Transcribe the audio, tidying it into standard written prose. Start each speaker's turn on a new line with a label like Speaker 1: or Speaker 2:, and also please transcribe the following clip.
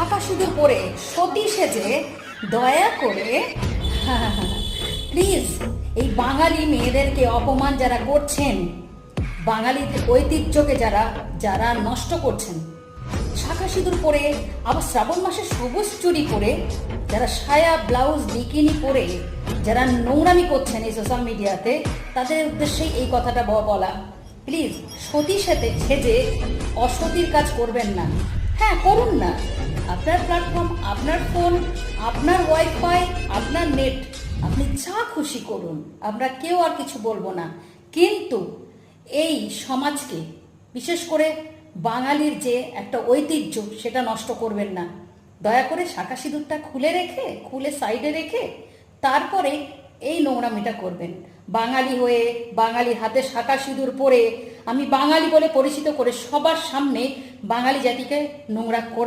Speaker 1: শাঁখা সিঁদুর পরে সতী সেজে দয়া করে প্লিজ এই বাঙালি মেয়েদেরকে অপমান যারা করছেন, বাঙালিদের ঐতিহ্যকে যারা যারা নষ্ট করছেন, শাঁখা সিঁদুর পরে আবার শ্রাবণ মাসে সবুজ চুড়ি পরে যারা সায়া ব্লাউজ বিকিনি পরে যারা নোংরামি করছেন এই সোশ্যাল মিডিয়াতে, তাদের উদ্দেশ্যেই এই কথাটা বলা, প্লিজ সতী সেজে অসতীর কাজ করবেন না। হ্যাঁ, করুন না, আপনার প্ল্যাটফর্ম, আপনার ফোন, আপনার ওয়াইফাই, আপনার নেট, আপনি যা খুশি করুন, আমরা কেউ আর কিছু বলবো না। কিন্তু এই সমাজকে, বিশেষ করে বাঙালির যে একটা ঐতিহ্য, সেটা নষ্ট করবেন না। দয়া করে শাঁখা সিঁদুরটা খুলে সাইডে রেখে তারপরে এই নোংরামিটা করবেন। বাঙালি হয়ে, বাঙালির হাতে শাঁখা সিঁদুর পরে, আমি বাঙালি বলে পরিচিত করে সবার সামনে বাঙালি জাতিকে নোংরা করবেন।